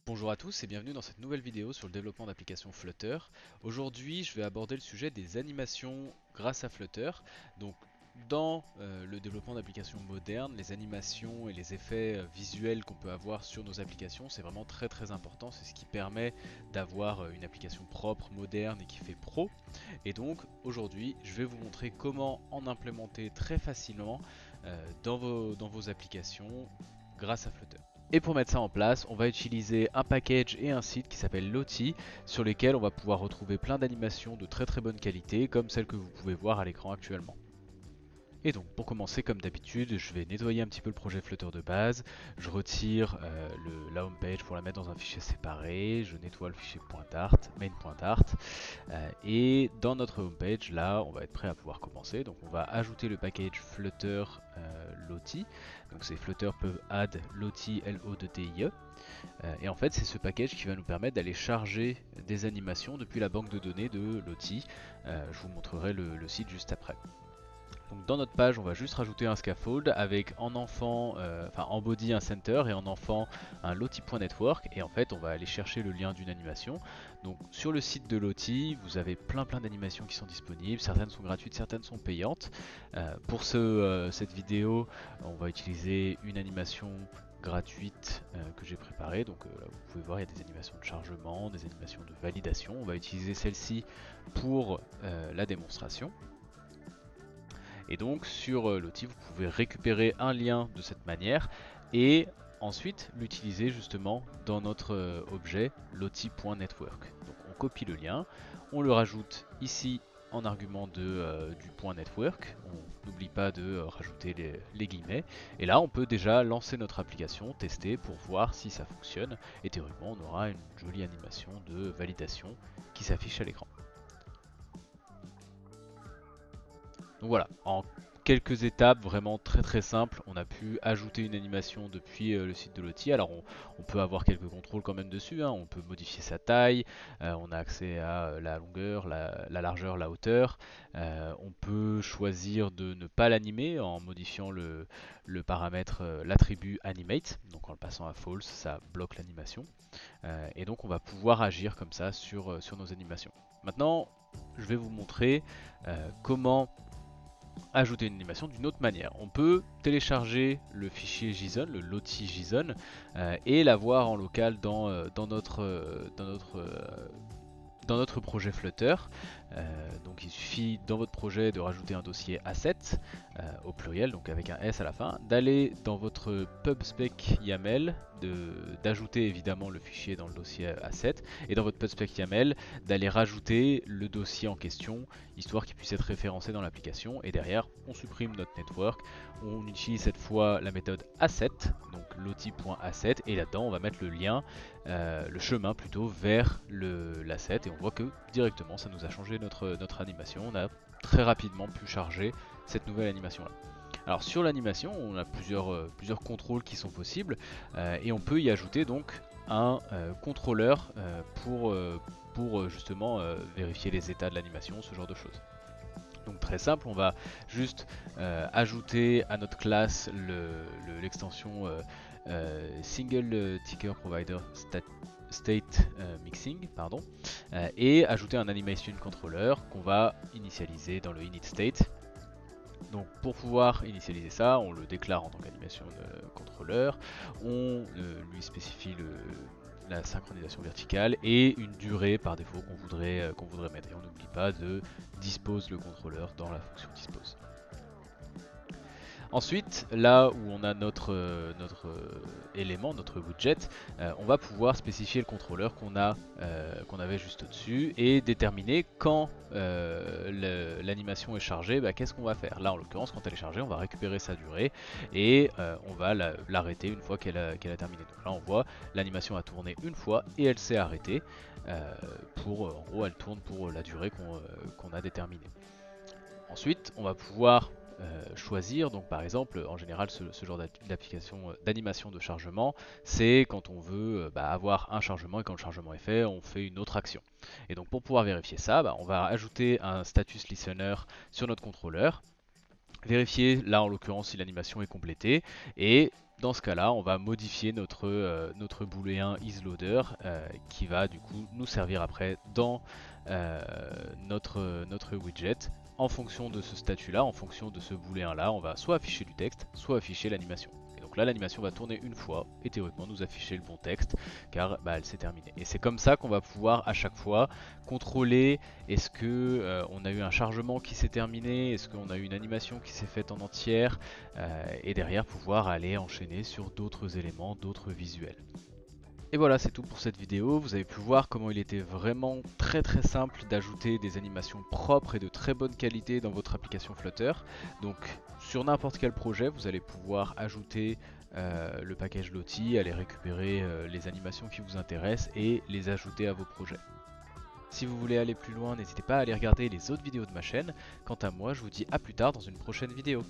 Bonjour à tous et bienvenue dans cette nouvelle vidéo sur le développement d'applications Flutter. Aujourd'hui, je vais aborder le sujet des animations grâce à Flutter. Donc, dans le développement d'applications modernes, les animations et les effets visuels qu'on peut avoir sur nos applications, c'est vraiment très important. C'est ce qui permet d'avoir une application propre, moderne et qui fait pro. Et donc, aujourd'hui, je vais vous montrer comment en implémenter très facilement dans vos applications grâce à Flutter. Et pour mettre ça en place, on va utiliser un package et un site qui s'appelle Lottie, sur lesquels on va pouvoir retrouver plein d'animations de très bonne qualité, comme celles que vous pouvez voir à l'écran actuellement. Et donc pour commencer, comme d'habitude, je vais nettoyer un petit peu le projet Flutter de base. Je retire la homepage pour la mettre dans un fichier séparé. Je nettoie le fichier .dart, main.dart. Et dans notre homepage, là, on va être prêt à pouvoir commencer. Donc on va ajouter le package Flutter Lottie. Donc c'est Flutter peut add Lottie L-O-T-I-E. Et en fait, c'est ce package qui va nous permettre d'aller charger des animations depuis la banque de données de Lottie. Je vous montrerai le site juste après. Donc dans notre page, on va juste rajouter un scaffold avec en body un center et en enfant un Lottie.network. Et en fait, on va aller chercher le lien d'une animation. Donc sur le site de Lottie, vous avez plein d'animations qui sont disponibles. Certaines sont gratuites, certaines sont payantes. Pour cette vidéo, on va utiliser une animation gratuite que j'ai préparée. Donc là, vous pouvez voir, il y a des animations de chargement, des animations de validation. On va utiliser celle-ci pour la démonstration. Et donc sur Lottie, vous pouvez récupérer un lien de cette manière et ensuite l'utiliser justement dans notre objet Lottie.network. Donc on copie le lien, on le rajoute ici en argument du point network. On n'oublie pas de rajouter les guillemets. Et là on peut déjà lancer notre application, tester pour voir si ça fonctionne. Et théoriquement on aura une jolie animation de validation qui s'affiche à l'écran. Donc voilà, en quelques étapes vraiment très simples, on a pu ajouter une animation depuis le site de Lottie. Alors on peut avoir quelques contrôles quand même dessus, hein. On peut modifier sa taille, on a accès à la longueur, la largeur, la hauteur. On peut choisir de ne pas l'animer en modifiant le paramètre, l'attribut animate. Donc en le passant à false, ça bloque l'animation. Et donc on va pouvoir agir comme ça sur nos animations. Maintenant, je vais vous montrer comment ajouter une animation d'une autre manière. On peut télécharger le fichier JSON, le Lottie JSON, et l'avoir en local dans notre projet Flutter. Donc il suffit dans votre projet de rajouter un dossier asset au pluriel, donc avec un S à la fin, d'aller dans votre pubspec YAML, d'ajouter évidemment le fichier dans le dossier asset, et dans votre pubspec YAML, d'aller rajouter le dossier en question, histoire qu'il puisse être référencé dans l'application, et derrière on supprime notre network, on utilise cette fois la méthode asset, donc lottie.asset, et là-dedans on va mettre le lien, le chemin plutôt, vers l'asset, et on voit que directement ça nous a changé notre animation. On a très rapidement pu charger cette nouvelle animation là. Alors sur l'animation, on a plusieurs contrôles qui sont possibles, et on peut y ajouter donc un contrôleur pour justement vérifier les états de l'animation, ce genre de choses. Donc très simple, on va juste ajouter à notre classe l'extension single ticker provider state mixing, pardon, et ajouter un animation controller qu'on va initialiser dans le init state. Donc pour pouvoir initialiser ça, on le déclare en tant qu'animation controller, on lui spécifie la synchronisation verticale et une durée par défaut qu'on voudrait mettre. Et on n'oublie pas de dispose le contrôleur dans la fonction dispose. Ensuite, là où on a notre élément, notre widget, on va pouvoir spécifier le contrôleur qu'on avait juste au-dessus et déterminer quand l'animation est chargée, qu'est-ce qu'on va faire. Là, en l'occurrence, quand elle est chargée, on va récupérer sa durée et on va l'arrêter une fois qu'elle a terminé. Donc là, on voit l'animation a tourné une fois et elle s'est arrêtée. En gros, elle tourne pour la durée qu'on a déterminée. Ensuite, on va pouvoir choisir, donc par exemple, en général, ce genre d'animation de chargement, c'est quand on veut avoir un chargement et quand le chargement est fait, on fait une autre action. Et donc pour pouvoir vérifier ça, on va ajouter un status listener sur notre contrôleur, vérifier là en l'occurrence si l'animation est complétée et dans ce cas-là, on va modifier notre booléen isLoader qui va du coup nous servir après dans notre widget. En fonction de ce statut-là, en fonction de ce booléen-là, on va soit afficher du texte, soit afficher l'animation. Et donc là, l'animation va tourner une fois et théoriquement nous afficher le bon texte car elle s'est terminée. Et c'est comme ça qu'on va pouvoir à chaque fois contrôler est-ce que on a eu un chargement qui s'est terminé, est-ce qu'on a eu une animation qui s'est faite en entière, et derrière pouvoir aller enchaîner sur d'autres éléments, d'autres visuels. Et voilà, c'est tout pour cette vidéo. Vous avez pu voir comment il était vraiment très simple d'ajouter des animations propres et de très bonne qualité dans votre application Flutter. Donc sur n'importe quel projet, vous allez pouvoir ajouter le package Lottie, aller récupérer les animations qui vous intéressent et les ajouter à vos projets. Si vous voulez aller plus loin, n'hésitez pas à aller regarder les autres vidéos de ma chaîne. Quant à moi, je vous dis à plus tard dans une prochaine vidéo.